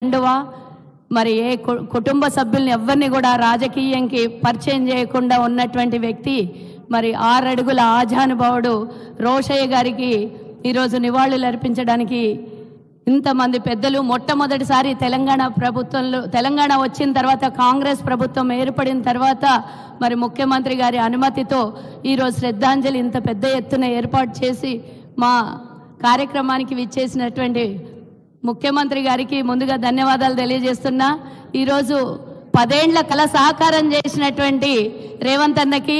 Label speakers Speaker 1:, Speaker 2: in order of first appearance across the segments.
Speaker 1: కండువా మరి ఏ కుటుంబ సభ్యుల్ని ఎవరిని కూడా రాజకీయంకి పరిచయం చేయకుండా ఉన్నటువంటి వ్యక్తి మరి 6 అడుగుల ఆజానుభావుడు రోషయ్య గారికి ఈరోజు నివాళులు అర్పించడానికి ఇంతమంది పెద్దలు మొట్టమొదటిసారి తెలంగాణ వచ్చిన తర్వాత కాంగ్రెస్ ప్రభుత్వం ఏర్పడిన తర్వాత మరి ముఖ్యమంత్రి గారి అనుమతితో ఈరోజు శ్రద్ధాంజలి ఇంత పెద్ద ఎత్తున ఏర్పాటు చేసి మా కార్యక్రమానికి విచ్చేసినటువంటి ముఖ్యమంత్రి గారికి ముందుగా ధన్యవాదాలు తెలియజేస్తున్నా. ఈరోజు 10 ఏళ్ల కల సహకారం చేసినటువంటి రేవంత్ అన్నకి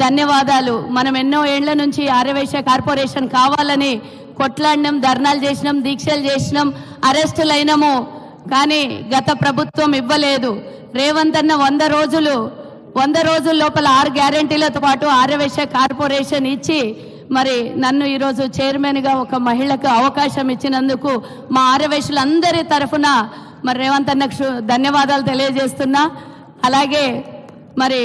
Speaker 1: ధన్యవాదాలు. మనం ఎన్నో ఏళ్ల నుంచి ఆర్యవైశ్య కార్పొరేషన్ కావాలని కొట్లాడినాం, ధర్నాలు చేసినాం, దీక్షలు చేసినాం, అరెస్టులైనాము. కానీ గత ప్రభుత్వం ఇవ్వలేదు. రేవంత్ అన్న 100 రోజుల లోపల 6 గ్యారెంటీలతో పాటు ఆర్యవైశ్య కార్పొరేషన్ ఇచ్చి మరి నన్ను ఈరోజు చైర్మన్గా ఒక మహిళకు అవకాశం ఇచ్చినందుకు మా ఆర్యవైశ్యులందరి తరఫున మరి రేవంత్ అన్నకు ధన్యవాదాలు తెలియజేస్తున్నా. అలాగే మరి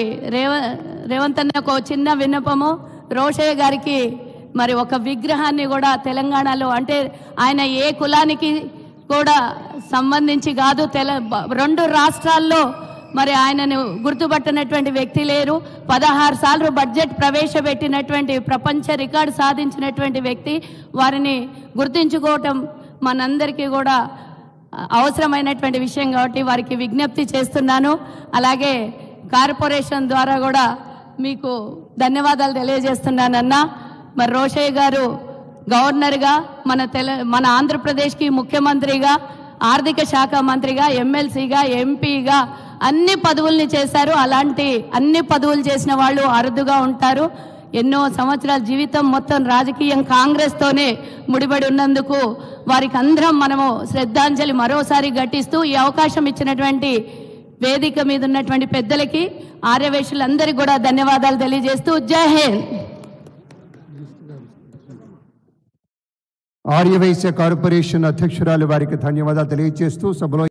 Speaker 1: రేవంత్ అన్నకు చిన్న విన్నపము, రోషయ్య గారికి మరి ఒక విగ్రహాన్ని కూడా తెలంగాణలో, అంటే ఆయన ఏ కులానికి కూడా సంబంధించి కాదు, 2 రాష్ట్రాల్లో మరి ఆయనను గుర్తుపట్టినటువంటి వ్యక్తి లేరు. 16 సార్లు బడ్జెట్ ప్రవేశపెట్టినటువంటి ప్రపంచ రికార్డు సాధించినటువంటి వ్యక్తి. వారిని గుర్తించుకోవటం మనందరికీ కూడా అవసరమైనటువంటి విషయం కాబట్టి వారికి విజ్ఞప్తి చేస్తున్నాను. అలాగే కార్పొరేషన్ ద్వారా కూడా మీకు ధన్యవాదాలు తెలియజేస్తున్నానన్నా. మరి రోషయ్య గారు గవర్నర్గా, మన ఆంధ్రప్రదేశ్కి ముఖ్యమంత్రిగా, ఆర్థిక శాఖ మంత్రిగా, ఎమ్మెల్సీగా, ఎంపీగా అన్ని పదవుల్ని చేశారు. అలాంటి అన్ని పదవులు చేసిన వాళ్ళు అరుదుగా ఉంటారు. ఎన్నో సంవత్సరాల జీవితం మొత్తం రాజకీయం కాంగ్రెస్తోనే ముడిపడి ఉన్నందుకు వారికి అందరం మనము శ్రద్ధాంజలి మరోసారి ఘటిస్తూ ఈ అవకాశం ఇచ్చినటువంటి వేదిక మీద ఉన్నటువంటి పెద్దలకి, ఆర్యవైశ్యులందరికీ కూడా ధన్యవాదాలు తెలియజేస్తూ జై హింద్.
Speaker 2: ఆర్యవైశ్య కార్పొరేషన్ అధ్యక్షురాలు వారికి ధన్యవాదాలు తెలియజేస్తూ సభలో